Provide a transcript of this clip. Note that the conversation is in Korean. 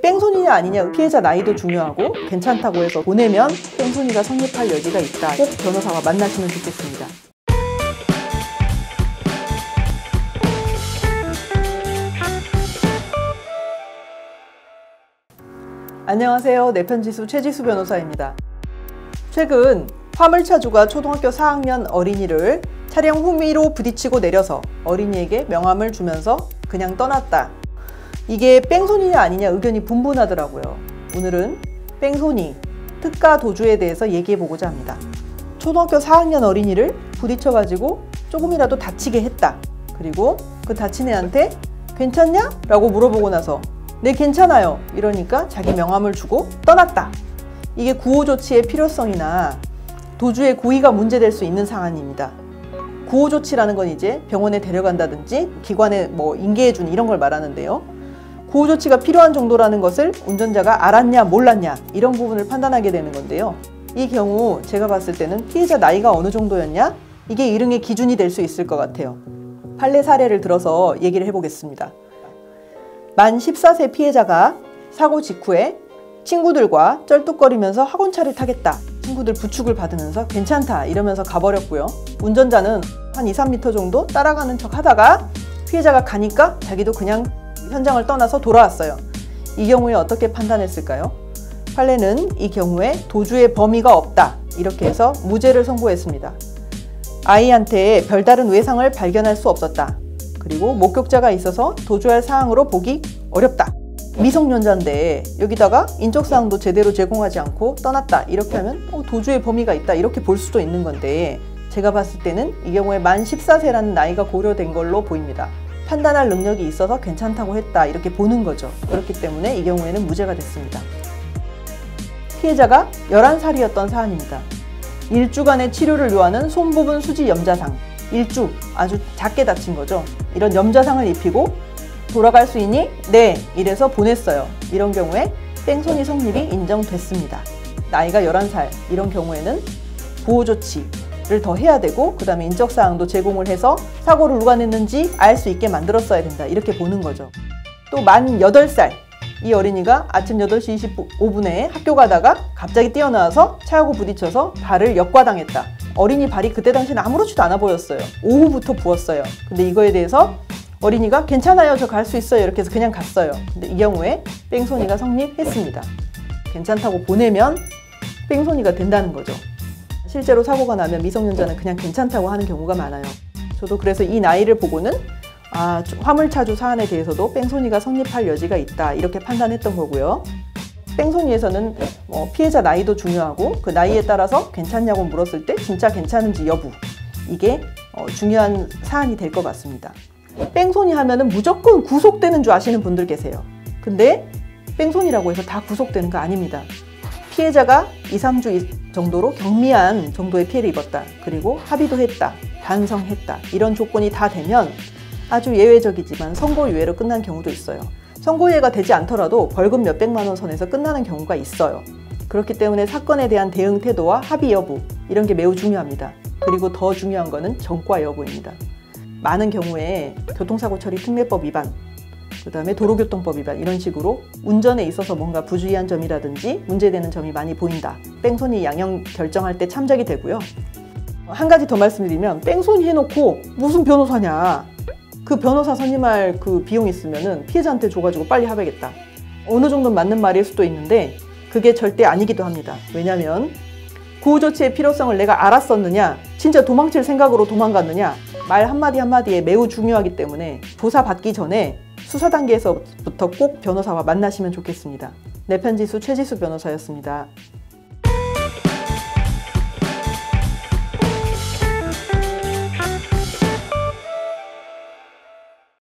뺑소니냐 아니냐, 피해자 나이도 중요하고 괜찮다고 해서 보내면 뺑소니가 성립할 여지가 있다. 꼭 변호사와 만나시면 좋겠습니다. 안녕하세요. 내편지수 최지수 변호사입니다. 최근 화물차주가 초등학교 4학년 어린이를 차량 후미로 부딪히고 내려서 어린이에게 명함을 주면서 그냥 떠났다. 이게 뺑소니냐 아니냐 의견이 분분하더라고요. 오늘은 뺑소니, 특가 도주에 대해서 얘기해보고자 합니다. 초등학교 4학년 어린이를 부딪혀가지고 조금이라도 다치게 했다. 그리고 그 다친 애한테 괜찮냐? 라고 물어보고 나서 네, 괜찮아요. 이러니까 자기 명함을 주고 떠났다. 이게 구호조치의 필요성이나 도주의 고의가 문제될 수 있는 상황입니다. 구호조치라는 건 이제 병원에 데려간다든지 기관에 인계해준 이런 걸 말하는데요. 구호조치가 필요한 정도라는 것을 운전자가 알았냐 몰랐냐 이런 부분을 판단하게 되는 건데요. 이 경우 제가 봤을 때는 피해자 나이가 어느 정도였냐? 이게 일응의 기준이 될 수 있을 것 같아요. 판례 사례를 들어서 얘기를 해보겠습니다. 만 14세 피해자가 사고 직후에 친구들과 쩔뚝거리면서 학원차를 타겠다. 친구들 부축을 받으면서 괜찮다 이러면서 가버렸고요. 운전자는 한 2, 3m 정도 따라가는 척 하다가 피해자가 가니까 자기도 그냥 현장을 떠나서 돌아왔어요. 이 경우에 어떻게 판단했을까요? 판례는 이 경우에 도주의 범위가 없다. 이렇게 해서 무죄를 선고했습니다. 아이한테 별다른 외상을 발견할 수 없었다. 그리고 목격자가 있어서 도주할 사항으로 보기 어렵다. 미성년자인데 여기다가 인적사항도 제대로 제공하지 않고 떠났다. 이렇게 하면 도주의 범위가 있다. 이렇게 볼 수도 있는 건데 제가 봤을 때는 이 경우에 만 14세라는 나이가 고려된 걸로 보입니다. 판단할 능력이 있어서 괜찮다고 했다. 이렇게 보는 거죠. 그렇기 때문에 이 경우에는 무죄가 됐습니다. 피해자가 11살이었던 사안입니다. 1주간의 치료를 요하는 손부분 수지 염자상. 1주, 아주 작게 다친 거죠. 이런 염자상을 입히고 돌아갈 수 있니? 네, 이래서 보냈어요. 이런 경우에 뺑소니 성립이 인정됐습니다. 나이가 11살, 이런 경우에는 보호조치를 더 해야 되고 그 다음에 인적사항도 제공을 해서 사고를 누가 냈는지 알 수 있게 만들었어야 된다. 이렇게 보는 거죠. 또 만 8살, 이 어린이가 아침 8시 25분에 학교 가다가 갑자기 뛰어나와서 차하고 부딪혀서 발을 역과당했다. 어린이 발이 그때 당시는 아무렇지도 않아 보였어요. 오후부터 부었어요. 근데 이거에 대해서 어린이가 괜찮아요, 저 갈 수 있어요 이렇게 해서 그냥 갔어요. 근데 이 경우에 뺑소니가 성립했습니다. 괜찮다고 보내면 뺑소니가 된다는 거죠. 실제로 사고가 나면 미성년자는 그냥 괜찮다고 하는 경우가 많아요. 저도 그래서 이 나이를 보고는 화물차주 사안에 대해서도 뺑소니가 성립할 여지가 있다 이렇게 판단했던 거고요. 뺑소니에서는 피해자 나이도 중요하고 그 나이에 따라서 괜찮냐고 물었을 때 진짜 괜찮은지 여부, 이게 중요한 사안이 될 것 같습니다. 뺑소니 하면은 무조건 구속되는 줄 아시는 분들 계세요. 근데 뺑소니라고 해서 다 구속되는 거 아닙니다. 피해자가 2, 3주 정도로 경미한 정도의 피해를 입었다. 그리고 합의도 했다. 반성했다. 이런 조건이 다 되면 아주 예외적이지만 선고유예로 끝난 경우도 있어요. 선고유예가 되지 않더라도 벌금 몇백만 원 선에서 끝나는 경우가 있어요. 그렇기 때문에 사건에 대한 대응 태도와 합의 여부, 이런 게 매우 중요합니다. 그리고 더 중요한 거는 전과 여부입니다. 많은 경우에 교통사고 처리 특례법 위반, 그 다음에 도로교통법 위반, 이런 식으로 운전에 있어서 뭔가 부주의한 점이라든지 문제되는 점이 많이 보인다. 뺑소니 양형 결정할 때 참작이 되고요. 한 가지 더 말씀드리면 뺑소니 해놓고 무슨 변호사냐, 그 변호사 선임할 그 비용 있으면은 피해자한테 줘가지고 빨리 합의하겠다. 어느 정도는 맞는 말일 수도 있는데 그게 절대 아니기도 합니다. 왜냐하면 구호조치의 필요성을 내가 알았었느냐, 진짜 도망칠 생각으로 도망갔느냐, 말 한마디 한마디에 매우 중요하기 때문에 조사받기 전에 수사 단계에서부터 꼭 변호사와 만나시면 좋겠습니다. 내편지수 최지수 변호사였습니다.